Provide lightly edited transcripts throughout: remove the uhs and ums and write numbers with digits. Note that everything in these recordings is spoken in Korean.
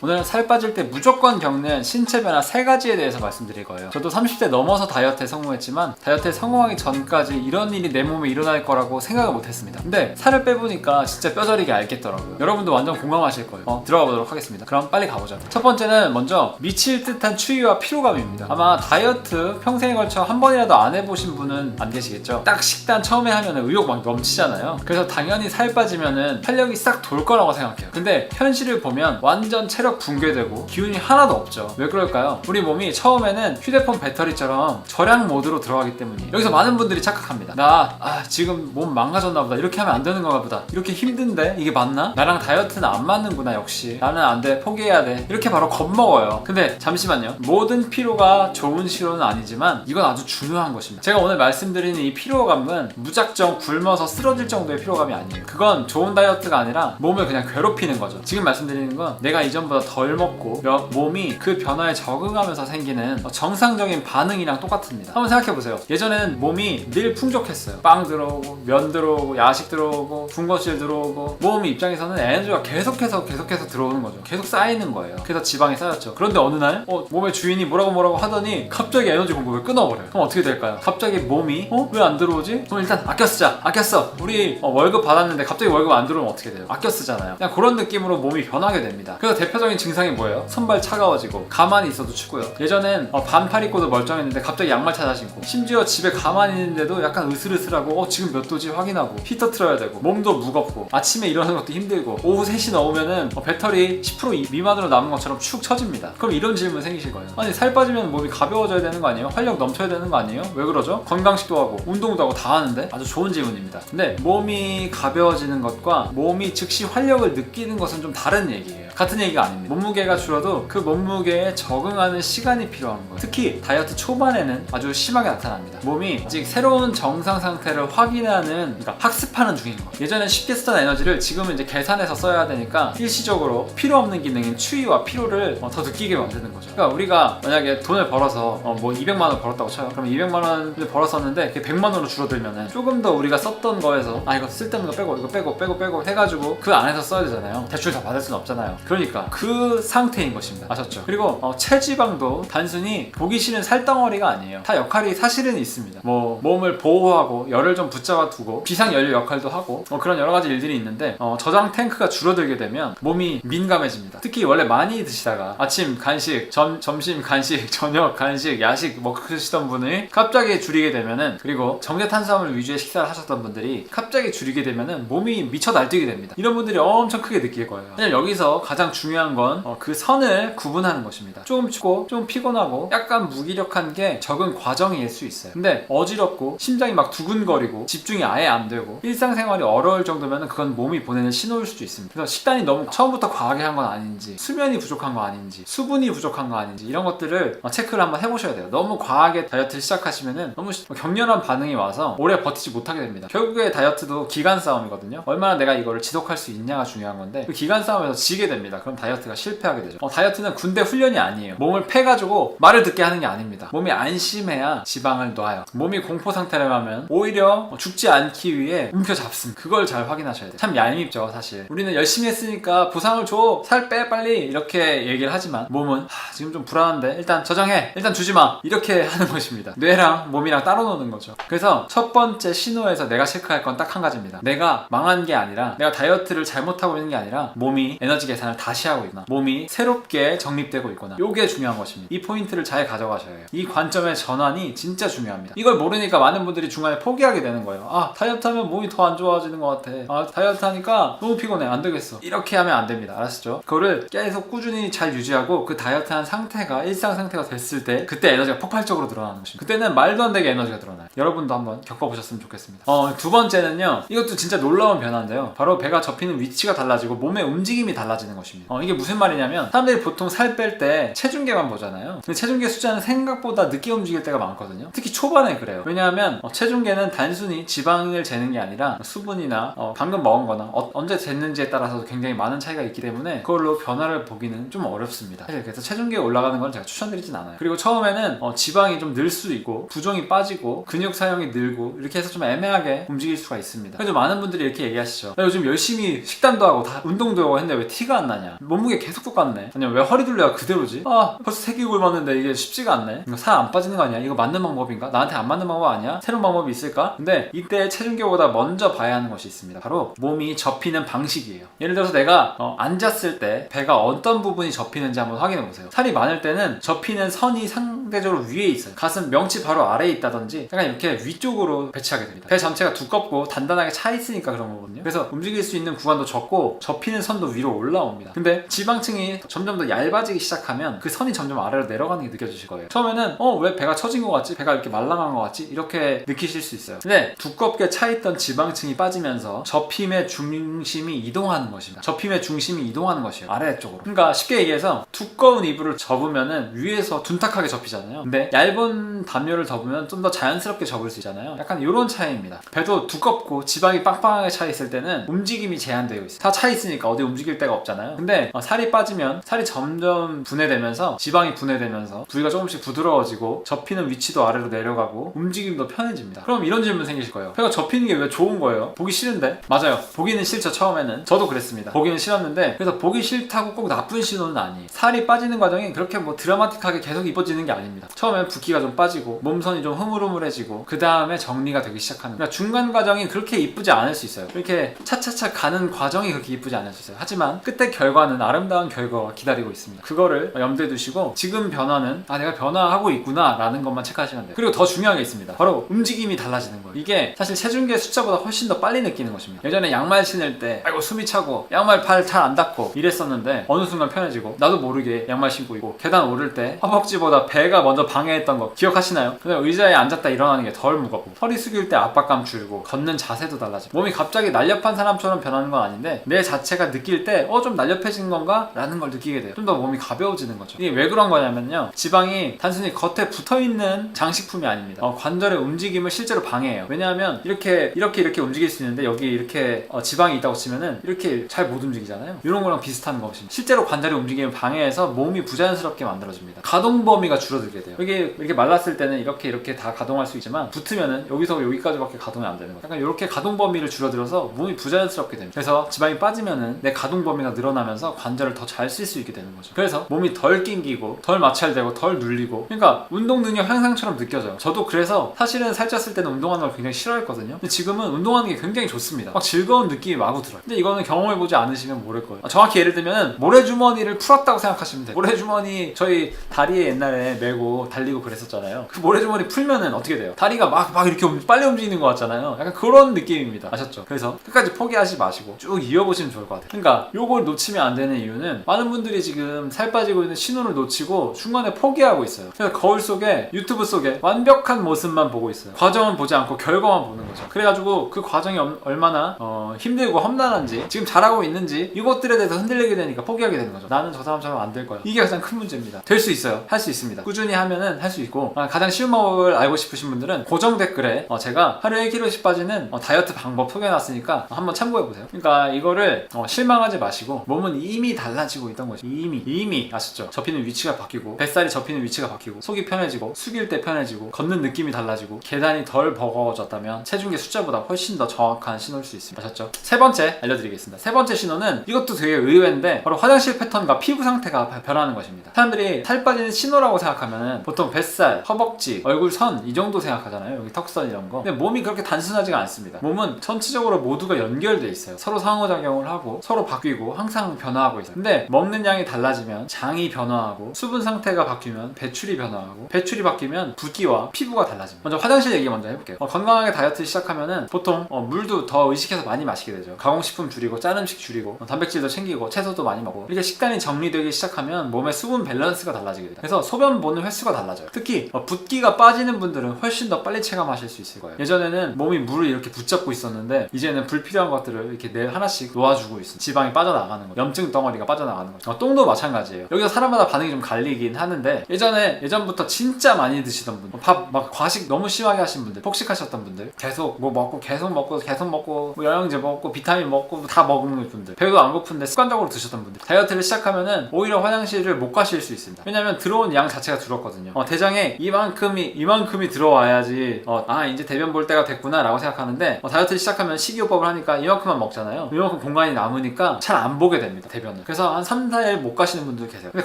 오늘은 살 빠질 때 무조건 겪는 신체 변화 3가지에 대해서 말씀드릴 거예요. 저도 30대 넘어서 다이어트에 성공했지만 다이어트에 성공하기 전까지 이런 일이 내 몸에 일어날 거라고 생각을 못했습니다. 근데 살을 빼보니까 진짜 뼈저리게 알겠더라고요. 여러분도 완전 공감하실 거예요. 들어가 보도록 하겠습니다. 그럼 빨리 가보죠. 첫 번째는 먼저 미칠 듯한 추위와 피로감입니다. 아마 다이어트 평생에 걸쳐 한 번이라도 안 해보신 분은 안 계시겠죠? 딱 식단 처음에 하면 의욕 막 넘치잖아요. 그래서 당연히 살 빠지면은 활력이 싹 돌 거라고 생각해요. 근데 현실을 보면 완전 체력 붕괴되고 기운이 하나도 없죠. 왜 그럴까요? 우리 몸이 처음에는 휴대폰 배터리처럼 절약 모드로 들어가기 때문이에요. 여기서 많은 분들이 착각합니다. 지금 몸 망가졌나 보다. 이렇게 하면 안 되는 건가 보다. 이렇게 힘든데 이게 맞나? 나랑 다이어트는 안 맞는구나. 역시 나는 안 돼. 포기해야 돼. 이렇게 바로 겁먹어요. 근데 잠시만요. 모든 피로가 좋은 시로는 아니지만 이건 아주 중요한 것입니다. 제가 오늘 말씀드리는 이 피로감은 무작정 굶어서 쓰러질 정도의 피로감이 아니에요. 그건 좋은 다이어트가 아니라 몸을 그냥 괴롭히는 거죠. 지금 말씀드리는 건 내가 이전보다 덜 먹고 몸이 그 변화에 적응하면서 생기는 정상적인 반응이랑 똑같습니다. 한번 생각해보세요. 예전에는 몸이 늘 풍족했어요. 빵 들어오고 면 들어오고 야식 들어오고 군것질 들어오고 몸 입장에서는 에너지가 계속해서 들어오는 거죠. 계속 쌓이는 거예요. 그래서 지방이 쌓였죠. 그런데 어느 날 몸의 주인이 뭐라고 하더니 갑자기 에너지 공급을 끊어버려요. 그럼 어떻게 될까요? 갑자기 몸이 왜 안 들어오지? 그럼 일단 아껴 쓰자. 아꼈어. 우리 월급 받았는데 갑자기 월급 안 들어오면 어떻게 돼요? 아껴 쓰잖아요. 그냥 그런 느낌으로 몸이 변하게 됩니다. 그래서 대표적인 증상이 뭐예요? 손발 차가워지고 가만히 있어도 춥고요. 예전엔 반팔 입고도 멀쩡했는데 갑자기 양말 찾아 신고 심지어 집에 가만히 있는데도 약간 으슬으슬하고 지금 몇 도지 확인하고 히터 틀어야 되고 몸도 무겁고 아침에 일어나는 것도 힘들고 오후 3시 넘으면은 배터리 10% 미만으로 남은 것처럼 축 처집니다. 그럼 이런 질문 생기실 거예요. 아니 살 빠지면 몸이 가벼워져야 되는 거 아니에요? 활력 넘쳐야 되는 거 아니에요? 왜 그러죠? 건강식도 하고 운동도 하고 다 하는데? 아주 좋은 질문입니다. 근데 몸이 가벼워지는 것과 몸이 즉시 활력을 느끼는 것은 좀 다른 얘기예요. 같은 얘기가 아닙니다. 몸무게가 줄어도 그 몸무게에 적응하는 시간이 필요한 거예요. 특히 다이어트 초반에는 아주 심하게 나타납니다. 몸이 아직 새로운 정상 상태를 확인하는, 그러니까 학습하는 중인 거예요. 예전엔 쉽게 쓰던 에너지를 지금은 이제 계산해서 써야 되니까 일시적으로 필요 없는 기능인 추위와 피로를 더 느끼게 만드는 거죠. 그러니까 우리가 만약에 돈을 벌어서 200만 원 벌었다고 쳐요. 그럼 200만 원을 벌었었는데 그게 100만 원으로 줄어들면은 조금 더 우리가 썼던 거에서 이거 쓸데없는 거 빼고 이거 빼고 해가지고 그 안에서 써야 되잖아요. 대출 다 받을 수는 없잖아요. 그러니까 그 상태인 것입니다. 아셨죠? 그리고 체지방도 단순히 보기 싫은 살덩어리가 아니에요. 다 역할이 사실은 있습니다. 몸을 보호하고 열을 좀 붙잡아 두고 비상연료 역할도 하고 그런 여러 가지 일들이 있는데 저장 탱크가 줄어들게 되면 몸이 민감해집니다. 특히 원래 많이 드시다가 아침 간식, 점심 간식, 저녁 간식, 야식 먹으시던 분이 갑자기 줄이게 되면은, 그리고 정제 탄수화물 위주의 식사를 하셨던 분들이 갑자기 줄이게 되면은 몸이 미쳐 날뛰게 됩니다. 이런 분들이 엄청 크게 느낄 거예요. 그냥 여기서 가장 중요한 건 그 선을 구분하는 것입니다. 조금 춥고 좀 피곤하고 약간 무기력한 게 적응 과정일 수 있어요. 근데 어지럽고 심장이 막 두근거리고 집중이 아예 안 되고 일상생활이 어려울 정도면 그건 몸이 보내는 신호일 수도 있습니다. 그래서 식단이 너무 처음부터 과하게 한 건 아닌지, 수면이 부족한 거 아닌지, 수분이 부족한 거 아닌지 이런 것들을 체크를 한번 해보셔야 돼요. 너무 과하게 다이어트를 시작하시면은 너무 격렬한 반응이 와서 오래 버티지 못하게 됩니다. 결국에 다이어트도 기간 싸움이거든요. 얼마나 내가 이거를 지속할 수 있냐가 중요한 건데 그 기간 싸움에서 지게 됩니다. 그럼 다이어트가 실패하게 되죠. 다이어트는 군대 훈련이 아니에요. 몸을 패가지고 말을 듣게 하는 게 아닙니다. 몸이 안심해야 지방을 놔요. 몸이 공포 상태를 가면 오히려 죽지 않기 위해 움켜잡습니다. 그걸 잘 확인하셔야 돼요. 참 얄밉죠, 사실. 우리는 열심히 했으니까 보상을 줘, 살 빼 빨리, 이렇게 얘기를 하지만 몸은 지금 좀 불안한데 일단 저장해, 일단 주지 마, 이렇게 하는 것입니다. 뇌랑 몸이랑 따로 노는 거죠. 그래서 첫 번째 신호에서 내가 체크할 건 딱 한 가지입니다. 내가 망한 게 아니라, 내가 다이어트를 잘못하고 있는 게 아니라 몸이 에너지 계산을 다시 하고 있구나, 몸이 새롭게 정립되고 있구나, 요게 중요한 것입니다. 이 포인트를 잘 가져가셔야 해요. 이 관점의 전환이 진짜 중요합니다. 이걸 모르니까 많은 분들이 중간에 포기하게 되는 거예요. 다이어트 하면 몸이 더 안 좋아지는 것 같아. 다이어트 하니까 너무 피곤해, 안 되겠어. 이렇게 하면 안 됩니다. 알았죠? 그거를 계속 꾸준히 잘 유지하고 그 다이어트 한 상태가 일상 상태가 됐을 때 그때 에너지가 폭발적으로 늘어나는 것입니다. 그때는 말도 안 되게 에너지가 늘어나요. 여러분도 한번 겪어보셨으면 좋겠습니다. 두 번째는요, 이것도 진짜 놀라운 변화인데요, 바로 배가 접히는 위치가 달라지고 몸의 움직임이 달라지는 것입니다. 이게 무슨 말이냐면, 사람들이 보통 살 뺄 때 체중계만 보잖아요. 근데 체중계 숫자는 생각보다 늦게 움직일 때가 많거든요. 특히 초반에 그래요. 왜냐하면 체중계는 단순히 지방을 재는 게 아니라 수분이나 방금 먹은 거나 언제 쟀는지에 따라서 굉장히 많은 차이가 있기 때문에 그걸로 변화를 보기는 좀 어렵습니다. 사실 그래서 체중계 올라가는 건 제가 추천드리진 않아요. 그리고 처음에는 지방이 좀 늘 수 있고 부종이 빠지고 근육 사용이 늘고 이렇게 해서 좀 애매하게 움직일 수가 있습니다. 그래서 많은 분들이 이렇게 얘기하시죠. 요즘 열심히 식단도 하고 다 운동도 하고 했는데 왜 티가 안 나냐, 몸무게 계속 똑같네, 아니면 왜 허리 둘레가 그대로지, 벌써 3끼 굶었는데 이게 쉽지가 않네, 이거 살 안 빠지는 거 아니야, 이거 맞는 방법인가, 나한테 안 맞는 방법 아니야, 새로운 방법이 있을까? 근데 이때 체중계보다 먼저 봐야 하는 것이 있습니다. 바로 몸이 접히는 방식이에요. 예를 들어서 내가 앉았을 때 배가 어떤 부분이 접히는지 한번 확인해 보세요. 살이 많을 때는 접히는 선이 상대적으로 위에 있어요. 가슴 명치 바로 아래에 있다든지 약간 이렇게 위쪽으로 배치하게 됩니다. 배 전체가 두껍고 단단하게 차 있으니까 그런 거거든요. 그래서 움직일 수 있는 구간도 적고 접히는 선도 위로 올라옵니다. 근데 지방층이 점점 더 얇아지기 시작하면 그 선이 점점 아래로 내려가는 게 느껴지실 거예요. 처음에는 왜 배가 처진 것 같지? 배가 이렇게 말랑한 것 같지? 이렇게 느끼실 수 있어요. 근데 두껍게 차있던 지방층이 빠지면서 접힘의 중심이 이동하는 것입니다. 접힘의 중심이 이동하는 것이에요. 아래쪽으로. 그러니까 쉽게 얘기해서 두꺼운 이불을 접으면은 위에서 둔탁하게 접히잖아요. 근데 얇은 담요를 접으면 좀 더 자연스럽게 접을 수 있잖아요. 약간 이런 차이입니다. 배도 두껍고 지방이 빵빵하게 차 있을 때는 움직임이 제한되어 있어요. 다 차 있으니까 어디 움직일 데가 없잖아요. 근데 살이 빠지면 살이 점점 분해되면서 지방이 분해되면서 부위가 조금씩 부드러워지고 접히는 위치도 아래로 내려가고 움직임도 편해집니다. 그럼 이런 질문 생기실 거예요. 배가 접히는 게 왜 좋은 거예요? 보기 싫은데? 맞아요. 보기는 싫죠. 처음에는. 저도 그랬습니다. 보기는 싫었는데, 그래서 보기 싫다고 꼭 나쁜 신호는 아니에요. 살이 빠지는 과정이 그렇게 뭐 드라마틱하게 계속 이뻐지는 게 아닙니다. 처음엔 붓기가 좀 빠지고 몸선이 좀 흐물흐물해지고 그 다음에 정리가 되기 시작하는, 그러니까 중간 과정이 그렇게 이쁘지 않을 수 있어요. 이렇게 차차차 가는 과정이 그렇게 이쁘지 않을 수 있어요. 하지만 끝의 결과는 아름다운 결과가 기다리고 있습니다. 그거를 염두에 두시고 지금 변화는 내가 변화하고 있구나 라는 것만 체크하시면 돼요. 그리고 더 중요한 게 있습니다. 바로 움직임이 달라지는 거예요. 이게 사실 체중계 숫자보다 훨씬 더 빨리 느끼는 것입니다. 예전에 양말 신을 때 아이고 숨이 차고 양말 발 잘 안 닿고 이랬었는데 어느 순간 편해지고, 나도 모르게 양말 신고 있고 계단 오를 때 허벅지보다 배가 먼저 방해했던 거 기억하시나요? 그냥 의자에 앉았다 일어나는 게 덜 무겁고, 허리 숙일 때 압박감 줄고, 걷는 자세도 달라지고, 몸이 갑자기 날렵한 사람처럼 변하는 건 아닌데 내 자체가 느낄 때 좀 날렵해진 건가? 라는 걸 느끼게 돼요. 좀 더 몸이 가벼워지는 거죠. 이게 왜 그런 거냐면요, 지방이 단순히 겉에 붙어있는 장식품이 아닙니다. 관절의 움직임을 실제로 방해해요. 왜냐하면 이렇게 움직일 수 있는데 여기 이렇게 지방이 있다고 치면은 이렇게 잘 못 움직이잖아요. 이런 거랑 비슷한 것입니다. 실제로 관절의 움직임을 방해해서 몸이 부자연스럽게 만들어집니다. 가동 범위가 줄어들게 돼요. 이게 이렇게 말랐을 때는 이렇게 다 가동할 수 있지만 붙으면은 여기서 여기까지밖에 가동이 안 되는 거예요. 약간 이렇게 가동 범위를 줄어들어서 몸이 부자연스럽게 됩니다. 그래서 지방이 빠지면은 내 가동 범위가 늘어나면서 관절을 더 잘 쓸 수 있게 되는 거죠. 그래서 몸이 덜 낑기고 덜 마찰되고 덜 눌리고, 그러니까 운동 능력 향상처럼 느껴져요. 저도 그래서 사실은 살쪘을 때는 운동하는 걸 굉장히 싫어했거든요. 근데 지금은 운동하는 게 굉장히 좋습니다. 막 즐거운 느낌이 마구 들어요. 근데 이거는 경험해보지 않으시면 모를 거예요. 정확히 예를 들면 모래주머니를 풀었다고 생각하시면 돼요. 모래주머니 저희 다리에 옛날에 메고 달리고 그랬었잖아요. 그 모래주머니 풀면은 어떻게 돼요? 다리가 막 이렇게 빨리 움직이는 것 같잖아요. 약간 그런 느낌입니다. 아셨죠? 그래서 끝까지 포기하지 마시고 쭉 이어보시면 좋을 것 같아요. 그러니까 요걸 놓치면 안 되는 이유는 많은 분들이 지금 살 빠지고 있는 신호를 놓치고 중간에 포기하고 있어요. 그래서 거울 속에, 유튜브 속에 완벽한 모습만 보고 있어요. 과정은 보지 않고 결과만 보는 거죠. 그래가지고 그 과정이 얼마나 힘들고 험난한지, 지금 잘하고 있는지, 이것들에 대해서 흔들리게 되니까 포기하게 되는 거죠. 나는 저 사람처럼 안 될 거야. 이게 가장 큰 문제입니다. 될 수 있어요. 할 수 있습니다. 꾸준히 하면은 할 수 있고, 가장 쉬운 방법을 알고 싶으신 분들은 고정 댓글에 제가 하루에 1kg씩 빠지는 다이어트 방법 소개해놨으니까 한번 참고해보세요. 그러니까 이거를 실망하지 마시고, 몸은 이미 달라지고 있던 거죠. 이미 아셨죠? 접히는 위치가 바뀌고, 뱃살이 접히는 위치가 바뀌고, 속이 편해지고, 숙일 때 편해지고, 걷는 느낌이 달라지고, 계단이 덜 버거워졌다면 체중계 숫자보다 훨씬 더 정확한 신호일 수 있습니다. 아셨죠? 세 번째 알려드리겠습니다. 세 번째 신호는 이것도 되게 의외인데 바로 화장실 패턴과 피부 상태가 변하는 것입니다. 사람들이 살 빠지는 신호라고 생각하면 보통 뱃살, 허벅지, 얼굴 선 이 정도 생각하잖아요. 여기 턱선 이런 거. 근데 몸이 그렇게 단순하지가 않습니다. 몸은 전체적으로 모두가 연결돼 있어요. 서로 상호작용을 하고 서로 바뀌고 항상 변화하고 있어요. 근데 먹는 양이 달라지면 장이 변화하고, 수분 상태가 바뀌면 배출이 변화하고, 배출이 바뀌면 붓기와 피부가 달라집니다. 먼저 화장실 얘기 먼저 해볼게요. 건강하게 다이어트 시작하면은 보통 물도 더 의식해서 많이 마시게 되죠. 가공식품 줄이고, 짠 음식 줄이고, 단백질도 챙기고, 채소도 많이 먹고, 이렇게 식단이 정리되기 시작하면 몸의 수분 밸런스가 달라지게 돼요. 그래서 소변본을 오는 횟수가 달라져요. 특히 붓기가 빠지는 분들은 훨씬 더 빨리 체감하실 수 있을 거예요. 예전에는 몸이 물을 이렇게 붙잡고 있었는데 이제는 불필요한 것들을 이렇게 내 하나씩 놓아주고 있어요. 지방이 빠져나가는 거, 염증 덩어리가 빠져나가는 거죠. 똥도 마찬가지예요. 여기서 사람마다 반응이 좀 갈리긴 하는데 예전부터 진짜 많이 드시던 분들, 밥 막 과식 너무 심하게 하신 분들, 폭식하셨던 분들, 계속 뭐 먹고 계속 먹고 뭐 영양제 먹고 비타민 먹고 다 먹는 분들, 배도 안 고픈데 습관적으로 드셨던 분들, 다이어트를 시작하면은 오히려 화장실을 못 가실 수 있습니다. 왜냐면 들어온 양 자체가 줄었거든요. 대장에 이만큼이 들어와야지 이제 대변 볼 때가 됐구나 라고 생각하는데 다이어트를 시작하면 식이요법을 하니까 이만큼만 먹잖아요. 이만큼 공간이 남으니까 잘 안 보게 됩니다, 대변을. 그래서 한 3, 4일 못 가시는 분들 계세요. 근데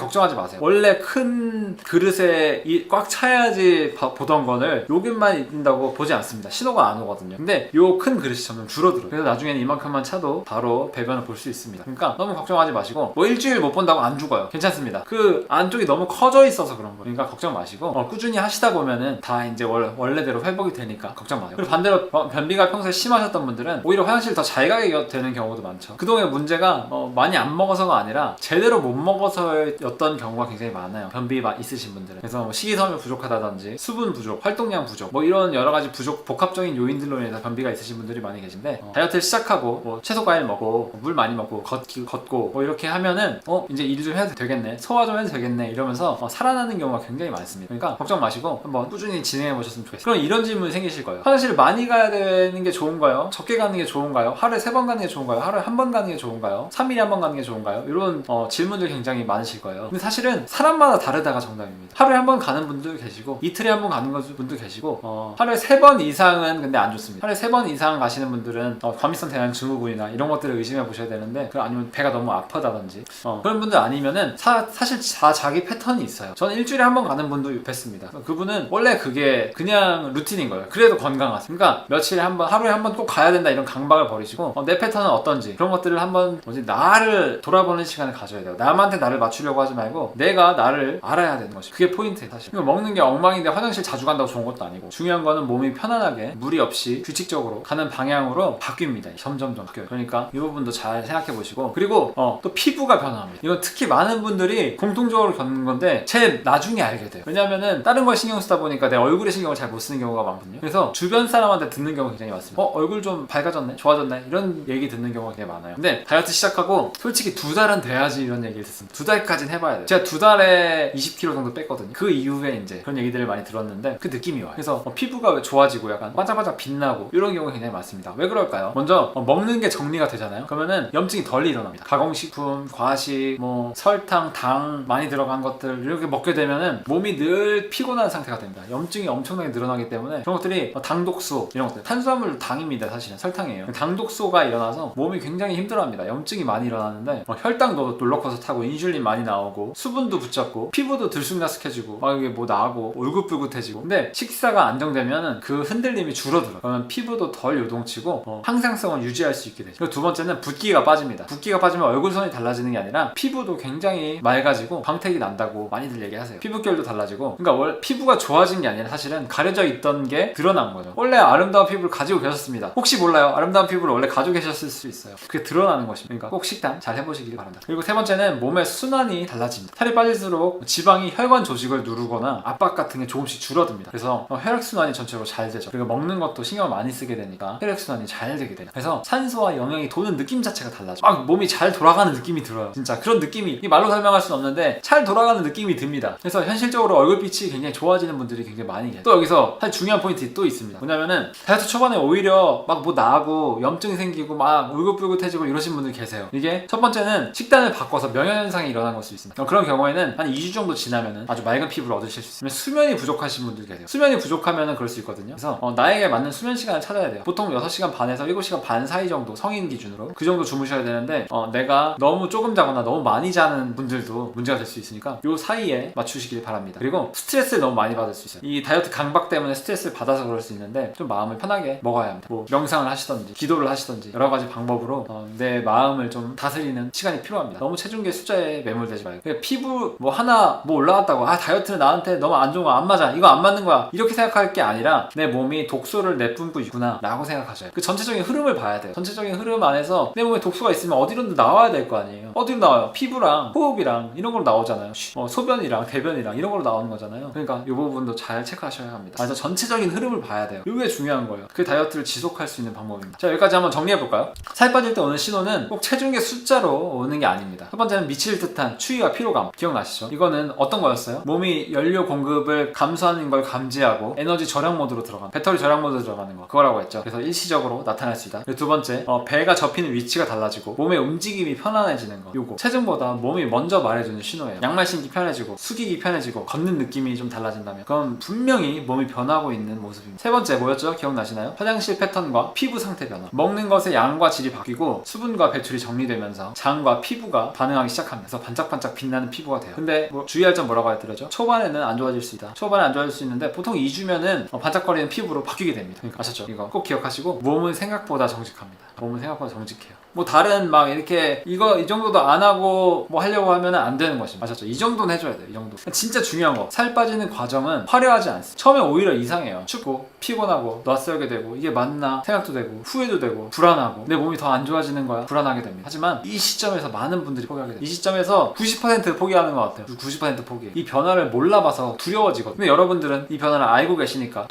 걱정하지 마세요. 원래 큰 그릇에 꽉 차야지 보던 거를 여기만 있는다고 보지 않습니다. 신호가 안 오거든요. 근데 요 큰 그릇이 점점 줄어들어요. 그래서 나중에는 이만큼만 차도 바로 배변을 볼 수 있습니다. 그러니까 너무 걱정하지 마시고 뭐 일주일 못 본다고 안 죽어요. 괜찮습니다. 그 안쪽이 너무 커져 있어서 그런 거예요. 그러니까 걱정 마시고 꾸준히 하시다 보면은 다 이제 원래대로 회복이 되니까 걱정 마세요. 그리고 반대로 변비가 평소에 심하셨던 분들은 오히려 화장실 더 잘 가게 되는 경우도 많죠. 그동안의 문제가 많이 안 먹어서가 아니라 제대로 못 먹어서였던 경우가 굉장히 많아요. 변비 있으신 분들은. 그래서 뭐 식이섬유 부족하다든지 수분 부족, 활동량 부족, 뭐 이런 여러 가지 복합적인 요인들로 인해서 변비가 있으신 분들이 많이 계신데 다이어트를 시작하고 뭐 채소 과일 먹고 물 많이 먹고 걷고 뭐 이렇게 하면은 이제 일 좀 해도 되겠네, 소화 좀 해도 되겠네 이러면서 살아나는 경우가 굉장히 많습니다. 그러니까 걱정 마시고 한번 꾸준히 진행해 보셨으면 좋겠어요. 그럼 이런 질문이 생기실 거예요. 화장실을 많이 가야 되는 게 좋은가요? 적게 가는 게 좋은가요? 하루에 3번 가는 게 좋은가요? 하루에 1번 가는 게 좋은가요? 3일에 1번 가는 게 좋은가요? 이런 질문들 굉장히 많으실 거예요. 근데 사실은 사람마다 다르다가 정답입니다. 하루에 1번 가는 분도 계시고 이틀에 1번 가는 분도 계시고 하루에 3번 이상은 근데 안 좋습니다. 하루에 3번 이상 가시는 분들은 과민성 대장 증후군이나 이런 것들을 의심해 보셔야 되는데 아니면 배가 너무 아프다든지 그런 분들 아니면은 사실 다 자기 패턴이 있어요. 저는 일주일에 1번 가는 분도 뵀습니다. 그분은 원래 그게 그냥 루틴인 거예요. 그래도 건강하세요. 그러니까 며칠에 한 번, 하루에 1번 꼭 가야 된다 이런 강박을 버리시고 내 패턴은 어떤지 그런 것들을 한번 나를 돌아보는 시간을 가져야 돼요. 남한테 나를 맞추려고 하지 말고 내가 나를 알아야 되는 것이 그게 포인트예요. 사실 먹는 게 엉망인데 화장실 자주 간다고 좋은 것도 아니고 중요한 거는 몸이 편안하게 무리 없이 규칙적으로 가는 방향으로 바뀝니다. 점점점 바뀌어요. 그러니까 이 부분도 잘 생각해 보시고 그리고 또 피부가 변화합니다. 이건 특히 많은 분들이 공통적으로 겪는 건데 제 나중에 알게 돼요. 왜냐면은 다른 걸 신경 쓰다 보니까 내 얼굴에 신경을 잘 못 쓰는 경우가 많거든요. 그래서 주변 사람한테 듣는 경우가 굉장히 많습니다. 얼굴 좀 밝아졌네? 좋아졌네? 이런 얘기 듣는 경우가 굉장히 많아요. 근데 다이어트 시작하고 솔직히 2달은 돼야지 이런 얘기를 듣습니다. 2달까지는 해봐야 돼요. 제가 2달에 20kg 정도 뺐거든요. 그 이후에 이제 그런 얘기들을 많이 들었는데 그 느낌이 와요. 그래서 피부가 왜 좋아지고 약간 반짝반짝 빛나고 이런 경우가 굉장히 많습니다. 왜 그럴까요? 먼저 먹는 게 정리가 되잖아요. 그러면은 염증이 덜 일어납니다. 가공식품, 과식, 뭐 설탕, 당 많이 들어간 것들 이렇게 먹게 되면은 몸이 늘 피곤한 상태가 됩니다. 염증이 엄청나게 늘어나기 때문에 그런 것들이 당독소 이런 것들, 탄수화물 당입니다. 사실은 설탕이에요. 당독소가 일어나서 몸이 굉장히 힘들어합니다. 염증이 많이 일어나는데 혈당도 롤러코스터 타고 인슐린 많이 나오고 수분도 붙잡고 피부도 들쑥날쑥해지고 막 이게 뭐 나고 울긋불긋해지고 근데 식사가 안정되면은 그 흔들림이 줄어들어요. 그러면 피부도 덜 요동치고 항상성을 유지할 수 있게 되죠. 그리고 두 번째는 붓기가 빠집니다. 붓기가 빠지면 얼굴선이 달라지는 게 아니라 피부도 굉장히 맑아지고 광택이 난다고 많이들 얘기하세요. 피부결도 달라지고 그러니까 피부가 좋아진 게 아니라 사실은 가려져 있던 게 드러난 거죠. 원래 아름다운 피부를 가지고 계셨습니다. 혹시 몰라요. 아름다운 피부를 원래 가지고 계셨을 수 있어요. 그게 드러나는 것입니다. 그러니까 꼭 식단 잘 해보시길 바랍니다. 그리고 세 번째는 몸의 순환이 달라집니다. 살이 빠질수록 지방이 혈관 조직을 누르거나 압박 같은 게 조금씩 줄어듭니다. 그래서 혈액순환이 전체적으로 잘 되죠. 그리고 먹는 것도 신경을 많이 쓰게 되니까 혈액순환이 잘 되게 돼요. 그래서 산소와 영양이 도는 느낌 자체가 달라져. 막 몸이 잘 돌아가는 느낌이 들어요. 진짜 그런 느낌이 말로 설명할 수는 없는데 잘 돌아가는 느낌이 듭니다. 그래서 현실적으로 얼굴빛이 굉장히 좋아지는 분들이 굉장히 많이 계세요. 또 여기서 사실 중요한 포인트 또 있습니다. 뭐냐면은 다이어트 초반에 오히려 막 뭐 나고 염증이 생기고 막 울긋불긋해지고 이러신 분들 계세요. 이게 첫 번째는 식단을 바꿔서 명현현상이 일어난 걸 수 있습니다. 그런 경우에는 한 2주 정도 지나면은 아주 맑은 피부를 얻으실 수 있으면 수면이 부족하신 분들 계세요. 수면이 부족하면은 그럴 수 있거든요. 그래서 나에게 맞는 수면 시간을 찾아야 돼요. 보통 6시간 반에서 7시간 반 사이 정도 성인 기준으로 그 정도 주무셔야 되는데 내가 너무 조금 자거나 너무 많이 자는 분들도 문제가 될 수 있으니까 요 사이에 맞추시길 바랍니다. 그리고 스트레스를 너무 많이 받을 수 있어요. 이 다이어트 강박 때문에 스트레스를 받아서 그럴 수 있는데 좀 마음을 편하게 먹어야 합니다. 뭐 명상을 하시던지 기도를 하시던지 여러 가지 방법으로 내 마음을 좀 다스리는 시간이 필요합니다. 너무 체중계 숫자에 매몰되지 말고 피부 뭐 하나 뭐 올라왔다고 다이어트는 나한테 너무 안 좋은 거 안 맞아 이거 안 맞는 거야 이렇게 생각할 게 아니라 내 몸이 독소를 내뿜고 있구나 라고 생각하셔요. 그 전체적인 흐름을 봐야 돼요. 전체적인 흐름 안에서 내 몸에 독소가 있으면 어디로든 나와야 될 거 아니에요. 어디로 나와요? 피부랑 호흡이랑 이런 걸로 나오잖아요. 소변이랑 대변이랑 몸무게랑 이런 걸로 나오는 거잖아요. 그러니까 이 부분도 잘 체크하셔야 합니다. 그래서 전체적인 흐름을 봐야 돼요. 이게 중요한 거예요. 그 다이어트를 지속할 수 있는 방법입니다. 자, 여기까지 한번 정리해볼까요? 살 빠질 때 오는 신호는 꼭 체중계 숫자로 오는 게 아닙니다. 첫 번째는 미칠 듯한 추위와 피로감. 기억나시죠? 이거는 어떤 거였어요? 몸이 연료 공급을 감소하는 걸 감지하고 에너지 절약 모드로 들어가는, 배터리 절약 모드로 들어가는 거, 그거라고 했죠. 그래서 일시적으로 나타날 수 있다. 그리고 두 번째, 배가 접히는 위치가 달라지고 몸의 움직임이 편안해지는 거. 요거 체중보다 몸이 먼저 말해주는 신호예요. 양말 신기 편해지고 숙이기 편해지고 걷는 느낌이 좀 달라진다면 그건 분명히 몸이 변하고 있는 모습입니다. 세 번째 뭐였죠? 기억나시나요? 화장실 패턴과 피부 상태 변화. 먹는 것의 양과 질이 바뀌고 수분과 배출이 정리되면서 장과 피부가 반응하기 시작하면서 반짝반짝 빛나는 피부가 돼요. 근데 주의할 점 뭐라고 했더랬죠? 초반에는 안 좋아질 수 있다. 초반에 안 좋아질 수 있는데 보통 2주면은 반짝거리는 피부로 바뀌게 됩니다. 그러니까 아셨죠? 이거 꼭 기억하시고 몸은 생각보다 정직합니다. 몸은 생각보다 정직해요. 뭐 다른 막 이렇게 이 정도도 안 하고 뭐 하려고 하면은 안 되는 것입니다. 아셨죠? 이 정도는 해줘야 돼요. 이 정도. 진짜 중요한 거. 살 빠지는 과정은 화려하지 않습니다. 처음에 오히려 이상해요. 춥고 피곤하고 낯설게 되고 이게 맞나 생각도 되고 후회도 되고 불안하고 내 몸이 더 안 좋아지는 거야 불안하게 됩니다. 하지만 이 시점에서 많은 분들이 포기하게 돼요. 이 시점에서 90% 포기하는 것 같아요. 90% 포기. 이 변화를 몰라봐서 두려워지거든요. 근데 여러분들은 이 변화를 알고 계시니까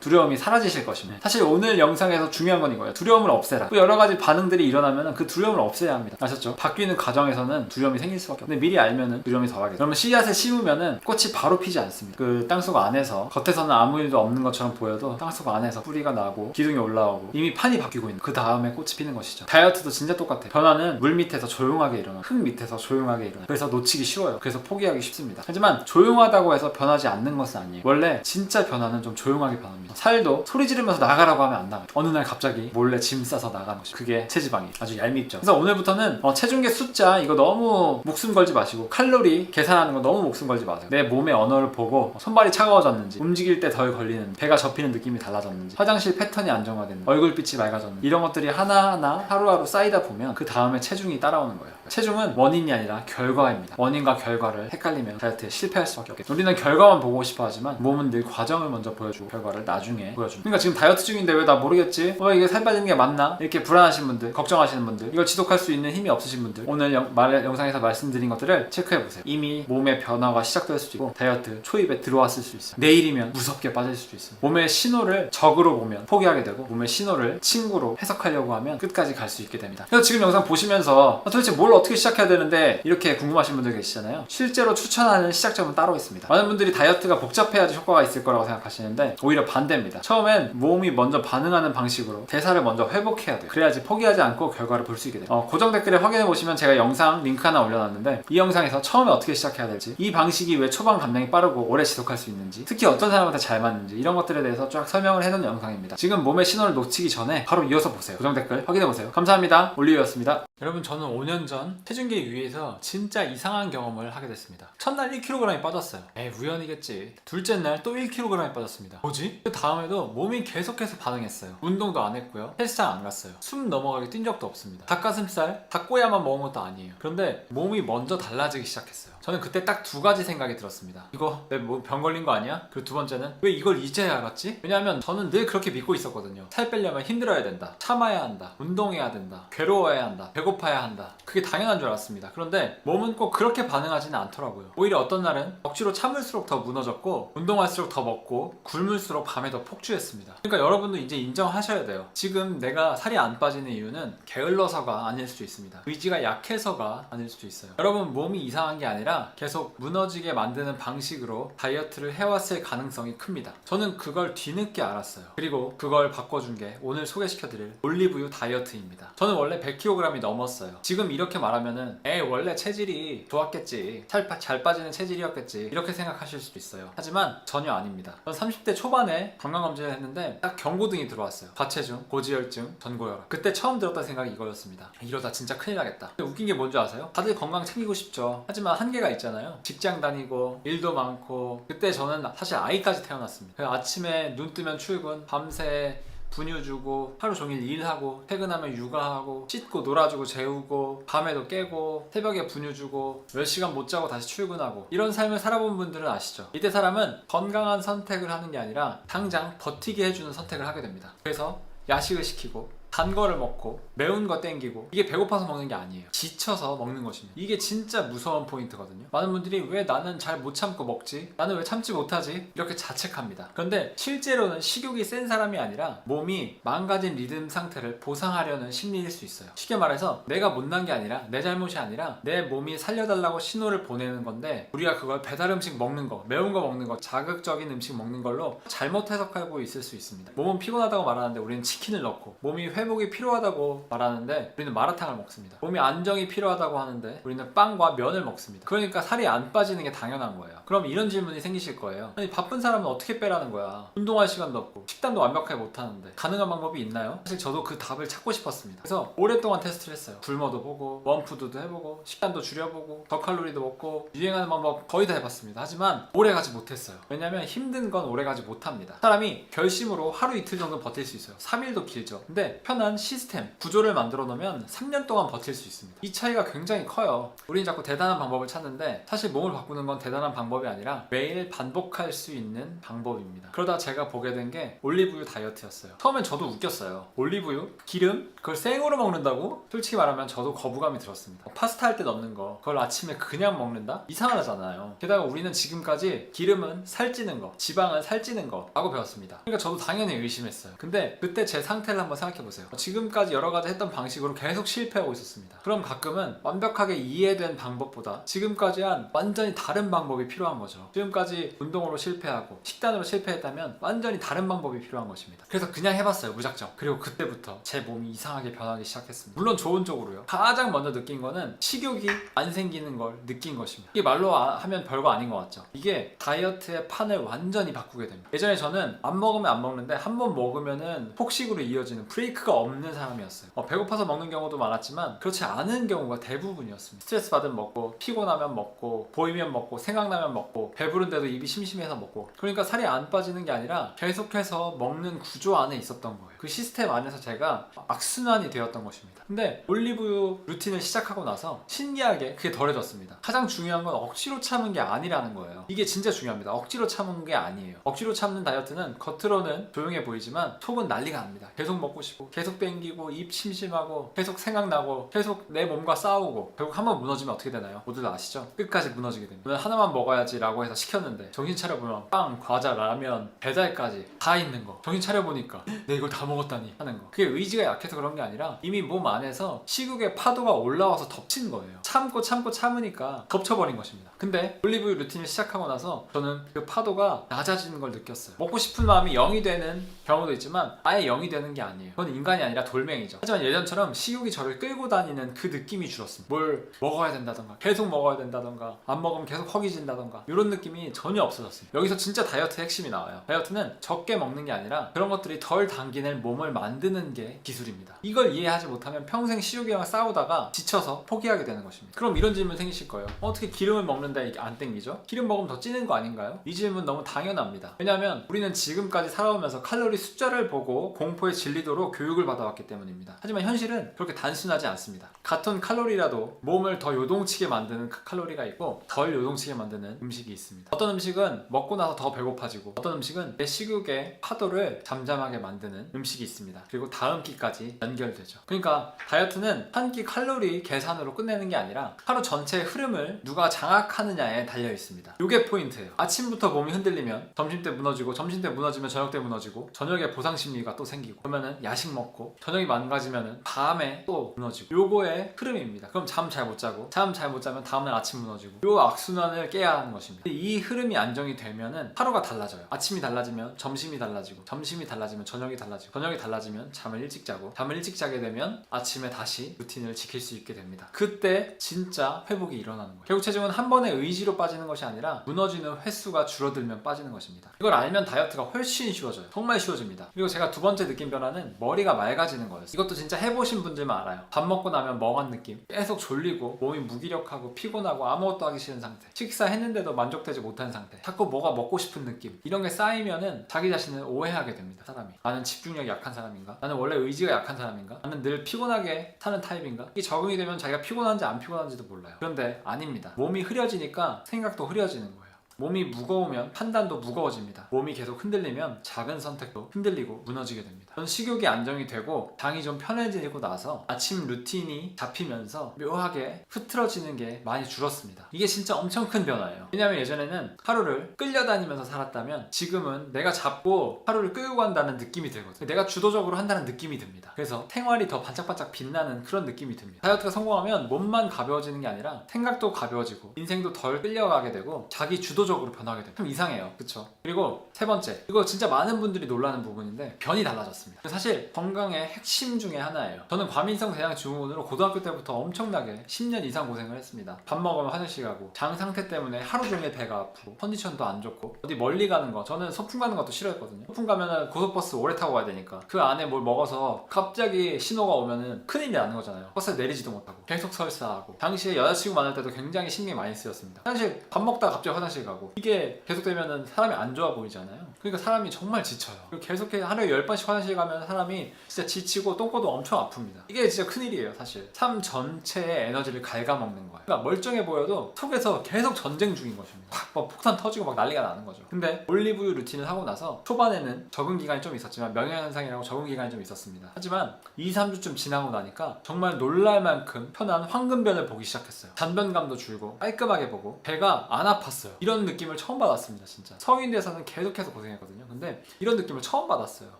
두려움이 사라지실 것입니다. 사실 오늘 영상에서 중요한 건 이거예요. 두려움을 없애라. 여러 가지 반응들이 일어나면 그 두려움을 없애야 합니다. 아셨죠? 바뀌는 과정에서는 두려움이 생길 수밖에 없어요. 근데 미리 알면은 두려움이 덜하게 돼요. 그러면 씨앗을 심으면은 꽃이 바로 피지 않습니다. 그 땅속 안에서 겉에서는 아무 일도 없는 것처럼 보여도 땅속 안에서 뿌리가 나고 기둥이 올라오고 이미 판이 바뀌고 있는 그 다음에 꽃이 피는 것이죠. 다이어트도 진짜 똑같아요. 변화는 물 밑에서 조용하게 일어나요. 흙 밑에서 조용하게 일어나요. 그래서 놓치기 쉬워요. 그래서 포기하기 쉽습니다. 하지만 조용하다고 해서 변하지 않는 것은 아니에요. 원래 진짜 변화는 좀 조용하게 변합니다. 살도 소리 지르면서 나가라고 하면 안 나가요. 어느 날 갑자기 몰래 짐 싸서 나가는 것이 그게 체지방이 아주 얄밉죠. 그래서 오늘부터는 체중계 숫자 이거 너무 목숨 걸지 마시고 칼로리 계산하는 거 너무 목숨 걸지 마세요. 내 몸의 언어를 보고 손발이 차가워졌는지 움직일 때 덜 걸리는 배가 접히는 느낌이 달라졌는지 화장실 패턴이 안정화됐는지 얼굴빛이 맑아졌는지 이런 것들이 하나하나 하루하루 쌓이다 보면 그 다음에 체중이 따라오는 거예요. 체중은 원인이 아니라 결과입니다. 원인과 결과를 헷갈리면 다이어트에 실패할 수밖에 없겠죠. 우리는 결과만 보고 싶어 하지만 몸은 늘 과정을 먼저 보여주고 결과를 나중에 보여줍니다. 그러니까 지금 다이어트 중인데 왜 나 모르겠지? 이게 살 빠지는 게 맞나? 이렇게 불안하신 분들, 걱정하시는 분들, 이걸 지속할 수 있는 힘이 없으신 분들 오늘 영상에서 말씀드린 것들을 체크해보세요. 이미 몸의 변화가 시작될 수도 있고 다이어트 초입에 들어왔을 수 있어요. 내일이면 무섭게 빠질 수도 있어요. 몸의 신호를 적으로 보면 포기하게 되고 몸의 신호를 친구로 해석하려고 하면 끝까지 갈 수 있게 됩니다. 그래서 지금 영상 보시면서 도대체 뭘 어떻게 시작해야 되는데 이렇게 궁금하신 분들 계시잖아요. 실제로 추천하는 시작점은 따로 있습니다. 많은 분들이 다이어트가 복잡해야지 효과가 있을 거라고 생각하시는데 오히려 반대입니다. 처음엔 몸이 먼저 반응하는 방식으로 대사를 먼저 회복해야 돼요. 그래야지 포기하지 않고 결과를 볼 수 있게 돼요. 고정 댓글에 확인해 보시면 제가 영상 링크 하나 올려놨는데 이 영상에서 처음에 어떻게 시작해야 될지 이 방식이 왜 초반 감량이 빠르고 오래 지속할 수 있는지 특히 어떤 사람한테 잘 맞는지 이런 것들에 대해서 쫙 설명을 해놓은 영상입니다. 지금 몸의 신호를 놓치기 전에 바로 이어서 보세요. 고정 댓글 확인해 보세요. 감사합니다. 올리브였습니다. 여러분 저는 5년 전 체중계 위에서 진짜 이상한 경험을 하게 됐습니다. 첫날 1kg이 빠졌어요. 우연이겠지. 둘째 날 또 1kg이 빠졌습니다. 뭐지? 그 다음에도 몸이 계속해서 반응했어요. 운동도 안 했고요. 헬스장 안 갔어요. 숨 넘어가게 뛴 적도 없습니다. 닭가슴살, 닭꼬야만 먹은 것도 아니에요. 그런데 몸이 먼저 달라지기 시작했어요. 저는 그때 딱 두 가지 생각이 들었습니다. 이거 내 뭐 병 걸린 거 아니야? 그리고 두 번째는 왜 이걸 이제야 알았지? 왜냐하면 저는 늘 그렇게 믿고 있었거든요. 살 빼려면 힘들어야 된다. 참아야 한다. 운동해야 된다. 괴로워야 한다. 배고파야 한다. 그게 당연한 줄 알았습니다. 그런데 몸은 꼭 그렇게 반응하지는 않더라고요. 오히려 어떤 날은 억지로 참을수록 더 무너졌고 운동할수록 더 먹고 굶을수록 밤에 더 폭주했습니다. 그러니까 여러분도 이제 인정하셔야 돼요. 지금 내가 살이 안 빠지는 이유는 게을러서가 아닐 수도 있습니다. 의지가 약해서가 아닐 수도 있어요. 여러분 몸이 이상한 게 아니라 계속 무너지게 만드는 방식으로 다이어트를 해왔을 가능성이 큽니다. 저는 그걸 뒤늦게 알았어요. 그리고 그걸 바꿔준 게 오늘 소개시켜드릴 올리브유 다이어트입니다. 저는 원래 100kg이 넘었어요. 지금 이렇게 말하면은 원래 체질이 좋았겠지. 잘 빠지는 체질이었겠지. 이렇게 생각하실 수도 있어요. 하지만 전혀 아닙니다. 전 30대 초반에 건강검진을 했는데 딱 경고등이 들어왔어요. 과체중, 고지혈증, 전고혈압. 그때 처음 들었던 생각이 이거였습니다. 이러다 진짜 큰일 나겠다. 근데 웃긴 게 뭔지 아세요? 다들 건강 챙기고 싶죠. 하지만 한계가 있잖아요. 직장 다니고 일도 많고 그때 저는 사실 아이까지 태어났습니다. 아침에 눈 뜨면 출근, 밤새 분유 주고 하루 종일 일하고 퇴근하면 육아하고 씻고 놀아주고 재우고 밤에도 깨고 새벽에 분유 주고 몇 시간 못 자고 다시 출근하고 이런 삶을 살아본 분들은 아시죠? 이때 사람은 건강한 선택을 하는 게 아니라 당장 버티게 해주는 선택을 하게 됩니다. 그래서 야식을 시키고 단 거를 먹고 매운 거 땡기고, 이게 배고파서 먹는 게 아니에요. 지쳐서 먹는 것입니다. 이게 진짜 무서운 포인트거든요. 많은 분들이 왜 나는 잘 못 참고 먹지? 나는 왜 참지 못하지? 이렇게 자책합니다. 그런데 실제로는 식욕이 센 사람이 아니라 몸이 망가진 리듬 상태를 보상하려는 심리일 수 있어요. 쉽게 말해서 내가 못난 게 아니라, 내 잘못이 아니라 내 몸이 살려달라고 신호를 보내는 건데, 우리가 그걸 배달 음식 먹는 거, 매운 거 먹는 거, 자극적인 음식 먹는 걸로 잘못 해석하고 있을 수 있습니다. 몸은 피곤하다고 말하는데 우리는 치킨을 넣고, 몸이 회복이 필요하다고 말하는데 우리는 마라탕을 먹습니다. 몸이 안정이 필요하다고 하는데 우리는 빵과 면을 먹습니다. 그러니까 살이 안 빠지는 게 당연한 거예요. 그럼 이런 질문이 생기실 거예요. 아니, 바쁜 사람은 어떻게 빼라는 거야? 운동할 시간도 없고 식단도 완벽하게 못하는데 가능한 방법이 있나요? 사실 저도 그 답을 찾고 싶었습니다. 그래서 오랫동안 테스트를 했어요. 굶어도 보고, 원푸드도 해보고, 식단도 줄여보고, 저칼로리도 먹고, 유행하는 방법 거의 다 해봤습니다. 하지만 오래가지 못했어요. 왜냐면 힘든 건 오래가지 못합니다. 사람이 결심으로 하루 이틀 정도 버틸 수 있어요. 3일도 길죠. 근데 편한 시스템, 구조를 만들어 놓으면 3년 동안 버틸 수 있습니다. 이 차이가 굉장히 커요. 우리는 자꾸 대단한 방법을 찾는데, 사실 몸을 바꾸는 건 대단한 방법이 아니라 매일 반복할 수 있는 방법입니다. 그러다 제가 보게 된 게 올리브유 다이어트였어요. 처음엔 저도 웃겼어요. 올리브유? 기름? 그걸 생으로 먹는다고? 솔직히 말하면 저도 거부감이 들었습니다. 파스타 할 때 넣는 거, 그걸 아침에 그냥 먹는다? 이상하잖아요. 게다가 우리는 지금까지 기름은 살찌는 거, 지방은 살찌는 거 라고 배웠습니다. 그러니까 저도 당연히 의심했어요. 근데 그때 제 상태를 한번 생각해보세요. 지금까지 여러 가지 했던 방식으로 계속 실패하고 있었습니다. 그럼 가끔은 완벽하게 이해된 방법보다 지금까지 한 완전히 다른 방법이 필요한 거죠. 지금까지 운동으로 실패하고 식단으로 실패했다면 완전히 다른 방법이 필요한 것입니다. 그래서 그냥 해봤어요, 무작정. 그리고 그때부터 제 몸이 이상하게 변하기 시작했습니다. 물론 좋은 쪽으로요. 가장 먼저 느낀 거는 식욕이 안 생기는 걸 느낀 것입니다. 이게 말로 하면 별거 아닌 것 같죠. 이게 다이어트의 판을 완전히 바꾸게 됩니다. 예전에 저는 안 먹으면 안 먹는데 한 번 먹으면은 폭식으로 이어지는 브레이크가 없는 사람이었어요. 배고파서 먹는 경우도 많았지만 그렇지 않은 경우가 대부분이었습니다. 스트레스 받으면 먹고, 피곤하면 먹고, 보이면 먹고, 생각나면 먹고, 배부른데도 입이 심심해서 먹고. 그러니까 살이 안 빠지는 게 아니라 계속해서 먹는 구조 안에 있었던 거예요. 그 시스템 안에서 제가 악순환이 되었던 것입니다. 근데 올리브유 루틴을 시작하고 나서 신기하게 그게 덜해졌습니다. 가장 중요한 건 억지로 참은 게 아니라는 거예요. 이게 진짜 중요합니다. 억지로 참은 게 아니에요. 억지로 참는 다이어트는 겉으로는 조용해 보이지만 속은 난리가 납니다. 계속 먹고 싶고, 계속 땡기고, 입 심심하고, 계속 생각나고, 계속 내 몸과 싸우고, 결국 한번 무너지면 어떻게 되나요? 모두 다 아시죠? 끝까지 무너지게 됩니다. 오늘 하나만 먹어야지 라고 해서 시켰는데 정신 차려보면 빵, 과자, 라면, 배달까지 다 있는 거. 정신 차려보니까 내 이걸 다 먹었다니 하는 거. 그게 의지가 약해서 그런 게 아니라 이미 몸 안에서 식욕의 파도가 올라와서 덮친 거예요. 참고 참으니까 덮쳐버린 것입니다. 근데 올리브유 루틴을 시작하고 나서 저는 그 파도가 낮아지는 걸 느꼈어요. 먹고 싶은 마음이 0이 되는 경우도 있지만 아예 0이 되는 게 아니에요. 그건 인간이 아니라 돌멩이죠. 하지만 예전처럼 식욕이 저를 끌고 다니는 그 느낌이 줄었습니다. 뭘 먹어야 된다던가, 계속 먹어야 된다던가, 안 먹으면 계속 허기진다던가, 이런 느낌이 전혀 없어졌습니다. 여기서 진짜 다이어트 핵심이 나와요. 다이어트는 적게 먹는 게 아니라 그런 것들이 덜 당기는 몸을 만드는 게 기술입니다. 이걸 이해하지 못하면 평생 식욕이랑 싸우다가 지쳐서 포기하게 되는 것입니다. 그럼 이런 질문 생기실 거예요. 어떻게 기름을 먹는데 이게 안 땡기죠? 기름 먹으면 더 찌는 거 아닌가요? 이 질문 너무 당연합니다. 왜냐하면 우리는 지금까지 살아오면서 칼로리 숫자를 보고 공포에 질리도록 교육을 받아왔기 때문입니다. 하지만 현실은 그렇게 단순하지 않습니다. 같은 칼로리라도 몸을 더 요동치게 만드는 칼로리가 있고 덜 요동치게 만드는 음식이 있습니다. 어떤 음식은 먹고 나서 더 배고파지고, 어떤 음식은 내 식욕의 파도를 잠잠하게 만드는 음식이 있습니다. 그리고 다음 끼까지 연결되죠. 그러니까 다이어트는 한 끼 칼로리 계산으로 끝내는 게 아니라 하루 전체의 흐름을 누가 장악하느냐에 달려 있습니다. 이게 포인트예요. 아침부터 몸이 흔들리면 점심 때 무너지고, 점심 때 무너지면 저녁 때 무너지고, 저녁에 보상 심리가 또 생기고, 그러면은 야식 먹고, 저녁이 망가지면은 밤에 또 무너지고, 요거의 흐름입니다. 그럼 잠 잘 못 자고, 잠 잘 못 자면 다음날 아침 무너지고, 요 악순환을 깨야 하는 것입니다. 이 흐름이 안정이 되면은 하루가 달라져요. 아침이 달라지면 점심이 달라지고, 점심이 달라지면 저녁이 달라지고, 저녁이 달라지면 잠을 일찍 자고, 잠을 일찍 자게 되면 아침에 다시 루틴을 지킬 수 있게 됩니다. 그때 진짜 회복이 일어나는 거예요. 결국 체중은 한 번의 의지로 빠지는 것이 아니라 무너지는 횟수가 줄어들면 빠지는 것입니다. 이걸 알면 다이어트가 훨씬 쉬워져요. 정말 쉬워집니다. 그리고 제가 두 번째 느낀 변화는 머리가 맑아지는 거였어요. 이것도 진짜 해보신 분들만 알아요. 밥 먹고 나면 멍한 느낌, 계속 졸리고 몸이 무기력하고 피곤하고 아무것도 하기 싫은 상태, 식사했는데도 만족되지 못한 상태, 자꾸 뭐가 먹고 싶은 느낌, 이런 게 쌓이면은 자기 자신을 오해하게 됩니다. 사람이 나는 집중력이 약한 사람인가? 나는 원래 의지가 약한 사람인가? 나는 늘 피곤하게 사는 타입인가? 이게 적응이 되면 자기가 피곤한지 안 피곤한지도 몰라요. 그런데 아닙니다. 몸이 흐려지니까 생각도 흐려지는 거예요. 몸이 무거우면 판단도 무거워집니다. 몸이 계속 흔들리면 작은 선택도 흔들리고 무너지게 됩니다. 저는 식욕이 안정이 되고 장이 좀 편해지고 나서 아침 루틴이 잡히면서 묘하게 흐트러지는 게 많이 줄었습니다. 이게 진짜 엄청 큰 변화예요. 왜냐면 예전에는 하루를 끌려다니면서 살았다면 지금은 내가 잡고 하루를 끌고 간다는 느낌이 들거든요. 내가 주도적으로 한다는 느낌이 듭니다. 그래서 생활이 더 반짝반짝 빛나는 그런 느낌이 듭니다. 다이어트가 성공하면 몸만 가벼워지는 게 아니라 생각도 가벼워지고 인생도 덜 끌려가게 되고 자기 주도적으로 변하게 돼요. 좀 이상해요. 그쵸? 그리고 세 번째, 이거 진짜 많은 분들이 놀라는 부분인데 변이 달라졌습니다. 사실 건강의 핵심 중에 하나예요. 저는 과민성 대장 증후군으로 고등학교 때부터 엄청나게 10년 이상 고생을 했습니다. 밥 먹으면 화장실 가고 장 상태 때문에 하루 종일 배가 아프고 컨디션도 안 좋고 어디 멀리 가는 거, 저는 소풍 가는 것도 싫어했거든요. 소풍 가면은 고속버스 오래 타고 가야 되니까 그 안에 뭘 먹어서 갑자기 신호가 오면은 큰일이 나는 거잖아요. 버스에 내리지도 못하고 계속 설사하고, 당시에 여자친구 만날 때도 굉장히 신경이 많이 쓰였습니다. 사실 밥 먹다가 갑자기 화장실 가고 이게 계속되면은 사람이 안 좋아 보이잖아요. 그러니까 사람이 정말 지쳐요. 그리고 계속 하루에 10번씩 화장실 가면 사람이 진짜 지치고 똥꼬도 엄청 아픕니다. 이게 진짜 큰일이에요. 사실 삶 전체의 에너지를 갉아먹는 거예요. 그러니까 멀쩡해 보여도 속에서 계속 전쟁 중인 것입니다. 막 폭탄 터지고 막 난리가 나는 거죠. 근데 올리브유 루틴을 하고 나서 초반에는 적응 기간이 좀 있었지만, 명령현상이라고 적응 기간이 좀 있었습니다. 하지만 2, 3주쯤 지나고 나니까 정말 놀랄 만큼 편한 황금변을 보기 시작했어요. 잔변감도 줄고 깔끔하게 보고 배가 안 아팠어요. 이런 느낌을 처음 받았습니다. 진짜 성인 돼서는 계속해서 고생했거든요. 근데 이런 느낌을 처음 받았어요.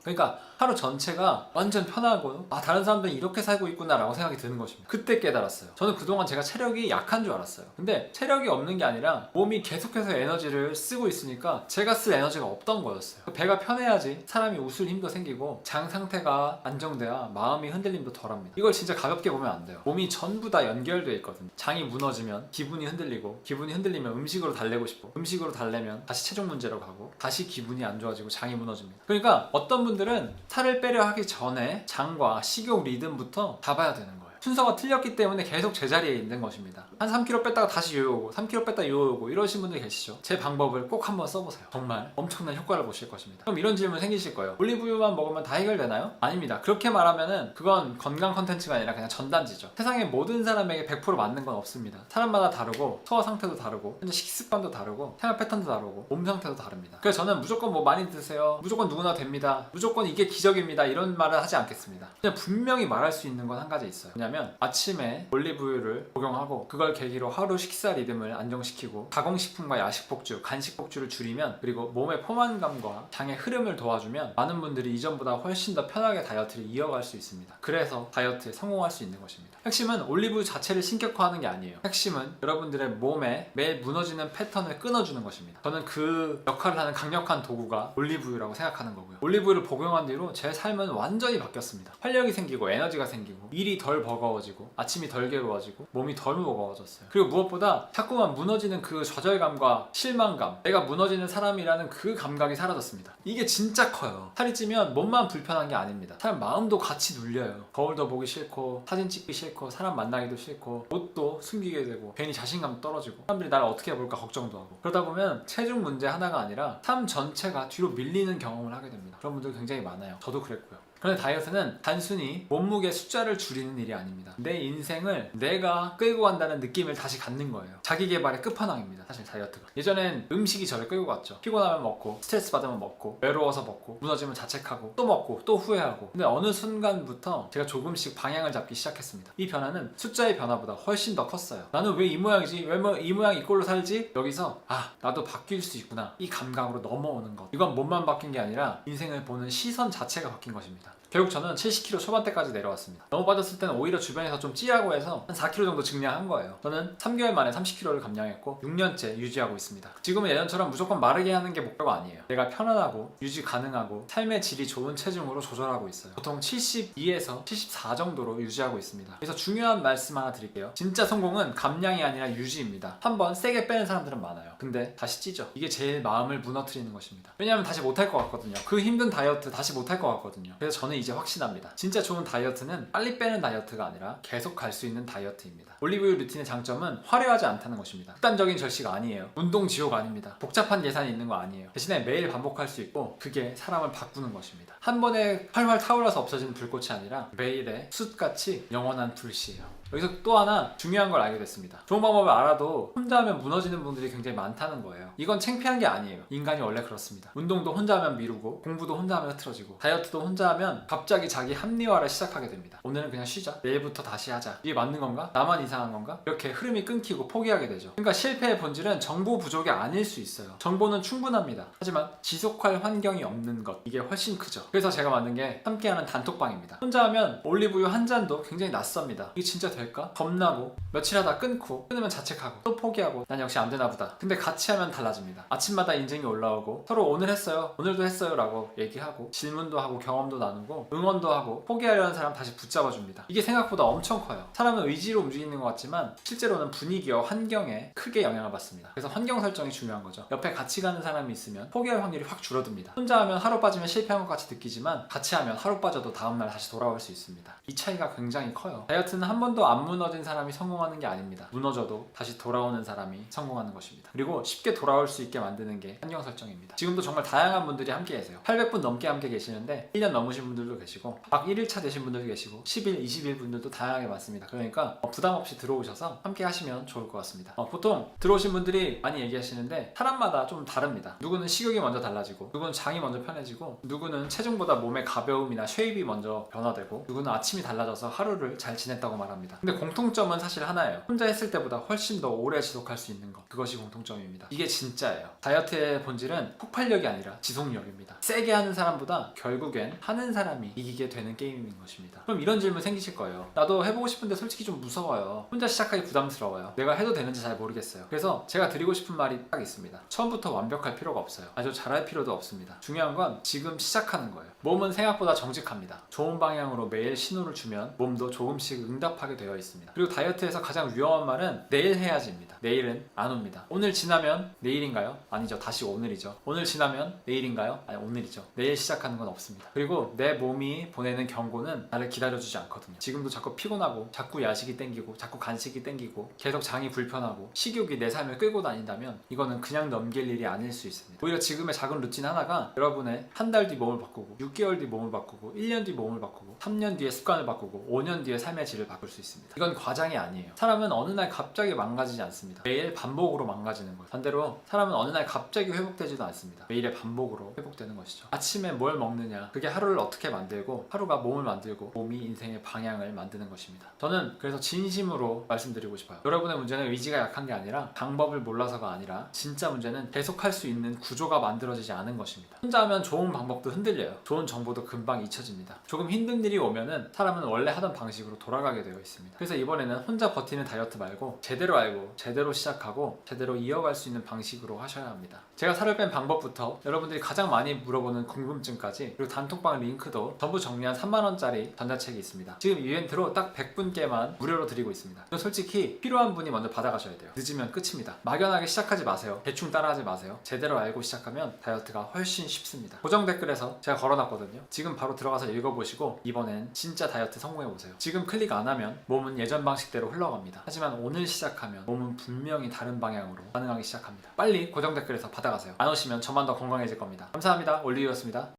그러니까 하루 전체가 완전 편하고, 아, 다른 사람들은 이렇게 살고 있구나 라고 생각이 드는 것입니다. 그때 깨달았어요. 저는 그동안 제가 체력이 약한 줄 알았어요. 근데 체력이 없는 게 아니라 몸이 계속해서 에너지를 쓰고 있으니까 제가 쓸 에너지가 없던 거였어요. 배가 편해야지 사람이 웃을 힘도 생기고 장 상태가 안정돼야 마음이 흔들림도 덜합니다. 이걸 진짜 가볍게 보면 안 돼요. 몸이 전부 다 연결되어 있거든요. 장이 무너지면 기분이 흔들리고, 기분이 흔들리면 음식으로 달래고 싶고, 음식으로 달래면 다시 체중 문제로 가고, 다시 기분이 안 좋아지고 장이 무너집니다. 그러니까 어떤 분들은 살을 빼려 하기 전에 장과 식욕 리듬부터 잡아야 되는 거예요. 순서가 틀렸기 때문에 계속 제자리에 있는 것입니다. 한 3kg 뺐다가 다시 요요 오고 3kg 뺐다가 요요 오고 이러신 분들 계시죠? 제 방법을 꼭 한번 써보세요. 정말 엄청난 효과를 보실 것입니다. 그럼 이런 질문 생기실 거예요. 올리브유만 먹으면 다 해결되나요? 아닙니다. 그렇게 말하면은 그건 건강 컨텐츠가 아니라 그냥 전단지죠. 세상의 모든 사람에게 100% 맞는 건 없습니다. 사람마다 다르고, 소화 상태도 다르고, 현재 식습관도 다르고, 생활 패턴도 다르고, 몸 상태도 다릅니다. 그래서 저는 무조건 뭐 많이 드세요, 무조건 누구나 됩니다, 무조건 이게 기적입니다, 이런 말을 하지 않겠습니다. 그냥 분명히 말할 수 있는 건 한 가지 있어요. 왜냐면 아침에 올리브유를 복용하고 그걸 계기로 하루 식사 리듬을 안정시키고, 가공식품과 야식 폭주, 간식 폭주를 줄이면, 그리고 몸의 포만감과 장의 흐름을 도와주면 많은 분들이 이전보다 훨씬 더 편하게 다이어트를 이어갈 수 있습니다. 그래서 다이어트에 성공할 수 있는 것입니다. 핵심은 올리브유 자체를 신격화하는 게 아니에요. 핵심은 여러분들의 몸에 매일 무너지는 패턴을 끊어주는 것입니다. 저는 그 역할을 하는 강력한 도구가 올리브유라고 생각하는 거고요. 올리브유를 복용한 뒤로 제 삶은 완전히 바뀌었습니다. 활력이 생기고, 에너지가 생기고, 일이 덜 버거워지고, 아침이 덜 괴로워지고, 몸이 덜 무거워졌어요. 그리고 무엇보다 자꾸만 무너지는 그 좌절감과 실망감, 내가 무너지는 사람이라는 그 감각이 사라졌습니다. 이게 진짜 커요. 살이 찌면 몸만 불편한 게 아닙니다. 사람 마음도 같이 눌려요. 거울도 보기 싫고, 사진 찍기 싫고, 사람 만나기도 싫고, 옷도 숨기게 되고, 괜히 자신감 떨어지고, 사람들이 나를 어떻게 볼까 걱정도 하고, 그러다 보면 체중 문제 하나가 아니라 삶 전체가 뒤로 밀리는 경험을 하게 됩니다. 그런 분들 굉장히 많아요. 저도 그랬고요. 그런데 다이어트는 단순히 몸무게 숫자를 줄이는 일이 아닙니다. 내 인생을 내가 끌고 간다는 느낌을 다시 갖는 거예요. 자기개발의 끝판왕입니다. 사실 다이어트가. 예전엔 음식이 저를 끌고 갔죠. 피곤하면 먹고, 스트레스 받으면 먹고, 외로워서 먹고, 무너지면 자책하고, 또 먹고, 또 후회하고. 근데 어느 순간부터 제가 조금씩 방향을 잡기 시작했습니다. 이 변화는 숫자의 변화보다 훨씬 더 컸어요. 나는 왜 이 모양이지? 왜 이 모양 이꼴로 살지? 여기서 나도 바뀔 수 있구나, 이 감각으로 넘어오는 것. 이건 몸만 바뀐 게 아니라 인생을 보는 시선 자체가 바뀐 것입니다. 결국 저는 70kg 초반대까지 내려왔습니다. 너무 빠졌을 때는 오히려 주변에서 좀 찌라고 해서 한 4kg 정도 증량한 거예요. 저는 3개월 만에 30kg를 감량했고 6년째 유지하고 있습니다. 지금은 예전처럼 무조건 마르게 하는 게 목표가 아니에요. 내가 편안하고 유지 가능하고 삶의 질이 좋은 체중으로 조절하고 있어요. 보통 72에서 74 정도로 유지하고 있습니다. 그래서 중요한 말씀 하나 드릴게요. 진짜 성공은 감량이 아니라 유지입니다. 한번 세게 빼는 사람들은 많아요. 근데 다시 찌죠. 이게 제일 마음을 무너뜨리는 것입니다. 왜냐하면 다시 못할 것 같거든요. 그 힘든 다이어트 다시 못할 것 같거든요. 그래서 저는 이제 확신합니다. 진짜 좋은 다이어트는 빨리 빼는 다이어트가 아니라 계속 갈 수 있는 다이어트입니다. 올리브유 루틴의 장점은 화려하지 않다는 것입니다. 극단적인 절식 아니에요. 운동 지옥 아닙니다. 복잡한 계산이 있는 거 아니에요. 대신에 매일 반복할 수 있고, 그게 사람을 바꾸는 것입니다. 한 번에 활활 타올라서 없어지는 불꽃이 아니라 매일의 숯같이 영원한 불씨예요. 여기서 또 하나 중요한 걸 알게 됐습니다. 좋은 방법을 알아도 혼자 하면 무너지는 분들이 굉장히 많다는 거예요. 이건 창피한 게 아니에요. 인간이 원래 그렇습니다. 운동도 혼자 하면 미루고, 공부도 혼자 하면 흐트러지고, 다이어트도 혼자 하면 갑자기 자기 합리화를 시작하게 됩니다. 오늘은 그냥 쉬자, 내일부터 다시 하자, 이게 맞는 건가? 나만 이상한 건가? 이렇게 흐름이 끊기고 포기하게 되죠. 그러니까 실패의 본질은 정보 부족이 아닐 수 있어요. 정보는 충분합니다. 하지만 지속할 환경이 없는 것, 이게 훨씬 크죠. 그래서 제가 만든 게 함께하는 단톡방입니다. 혼자 하면 올리브유 한 잔도 굉장히 낯섭니다. 이게 진짜 될까? 겁나고, 며칠 하다 끊고, 끊으면 자책하고, 또 포기하고, 난 역시 안 되나 보다. 근데 같이 하면 달라집니다. 아침마다 인증이 올라오고, 서로 오늘 했어요, 오늘도 했어요 라고 얘기하고, 질문도 하고, 경험도 나누고, 응원도 하고, 포기하려는 사람 다시 붙잡아줍니다. 이게 생각보다 엄청 커요. 사람은 의지로 움직이는 것 같지만 실제로는 분위기와 환경에 크게 영향을 받습니다. 그래서 환경 설정이 중요한 거죠. 옆에 같이 가는 사람이 있으면 포기할 확률이 확 줄어듭니다. 혼자 하면 하루 빠지면 실패한 것 같이 느끼지만 같이 하면 하루 빠져도 다음날 다시 돌아올 수 있습니다. 이 차이가 굉장히 커요. 다이어트는 한 번도 안 무너진 사람이 성공하는 게 아닙니다. 무너져도 다시 돌아오는 사람이 성공하는 것입니다. 그리고 쉽게 돌아올 수 있게 만드는 게 환경 설정입니다. 지금도 정말 다양한 분들이 함께 계세요. 800분 넘게 함께 계시는데 1년 넘으신 분들도 계시고 막 1일차 되신 분들도 계시고 10일, 20일 분들도 다양하게 많습니다. 그러니까 부담 없이 들어오셔서 함께 하시면 좋을 것 같습니다. 보통 들어오신 분들이 많이 얘기하시는데 사람마다 좀 다릅니다. 누구는 식욕이 먼저 달라지고, 누구는 장이 먼저 편해지고, 누구는 체중보다 몸의 가벼움이나 쉐입이 먼저 변화되고, 누구는 아침이 달라져서 하루를 잘 지냈다고 말합니다. 근데 공통점은 사실 하나예요. 혼자 했을 때보다 훨씬 더 오래 지속할 수 있는 것, 그것이 공통점입니다. 이게 진짜예요. 다이어트의 본질은 폭발력이 아니라 지속력입니다. 세게 하는 사람보다 결국엔 하는 사람이 이기게 되는 게임인 것입니다. 그럼 이런 질문 생기실 거예요. 나도 해보고 싶은데 솔직히 좀 무서워요. 혼자 시작하기 부담스러워요. 내가 해도 되는지 잘 모르겠어요. 그래서 제가 드리고 싶은 말이 딱 있습니다. 처음부터 완벽할 필요가 없어요. 아주 잘할 필요도 없습니다. 중요한 건 지금 시작하는 거예요. 몸은 생각보다 정직합니다. 좋은 방향으로 매일 신호를 주면 몸도 조금씩 응답하게 되어 있습니다. 그리고 다이어트에서 가장 위험한 말은 내일 해야지입니다. 내일은 안 옵니다. 오늘 지나면 내일인가요? 아니죠. 다시 오늘이죠. 오늘 지나면 내일인가요? 아니, 오늘이죠. 내일 시작하는 건 없습니다. 그리고 내 몸이 보내는 경고는 나를 기다려주지 않거든요. 지금도 자꾸 피곤하고, 자꾸 야식이 땡기고, 자꾸 간식이 땡기고, 계속 장이 불편하고, 식욕이 내 삶을 끌고 다닌다면 이거는 그냥 넘길 일이 아닐 수 있습니다. 오히려 지금의 작은 루틴 하나가 여러분의 한 달 뒤 몸을 바꾸고, 6개월 뒤 몸을 바꾸고, 1년 뒤 몸을 바꾸고, 3년 뒤에 습관을 바꾸고, 5년 뒤에 삶의 질을 바꿀 수 있습니다. 이건 과장이 아니에요. 사람은 어느 날 갑자기 망가지지 않습니다. 매일 반복으로 망가지는 거예요. 반대로 사람은 어느 날 갑자기 회복되지도 않습니다. 매일의 반복으로 회복되는 것이죠. 아침에 뭘 먹느냐, 그게 하루를 어떻게 만들고, 하루가 몸을 만들고, 몸이 인생의 방향을 만드는 것입니다. 저는 그래서 진심으로 말씀드리고 싶어요. 여러분의 문제는 의지가 약한 게 아니라, 방법을 몰라서가 아니라, 진짜 문제는 계속할 수 있는 구조가 만들어지지 않은 것입니다. 혼자 하면 좋은 방법도 흔들려요. 좋은 정보도 금방 잊혀집니다. 조금 힘든 일이 오면은 사람은 원래 하던 방식으로 돌아가게 되어 있습니다. 그래서 이번에는 혼자 버티는 다이어트 말고 제대로 알고, 제대로 시작하고, 제대로 이어갈 수 있는 방식으로 하셔야 합니다. 제가 살을 뺀 방법부터 여러분들이 가장 많이 물어보는 궁금증까지, 그리고 단톡방 링크도 전부 정리한 3만원짜리 전자책이 있습니다. 지금 이벤트로 딱 100분께만 무료로 드리고 있습니다. 솔직히 필요한 분이 먼저 받아가셔야 돼요. 늦으면 끝입니다. 막연하게 시작하지 마세요. 대충 따라하지 마세요. 제대로 알고 시작하면 다이어트가 훨씬 쉽습니다. 고정 댓글에서 제가 걸어놨거든요. 지금 바로 들어가서 읽어보시고 이번엔 진짜 다이어트 성공해보세요. 지금 클릭 안 하면 몸은 예전 방식대로 흘러갑니다. 하지만 오늘 시작하면 몸은 분명히 다른 방향으로 반응하기 시작합니다. 빨리 고정 댓글에서 받아가세요. 안 오시면 저만 더 건강해질 겁니다. 감사합니다. 올리브였습니다.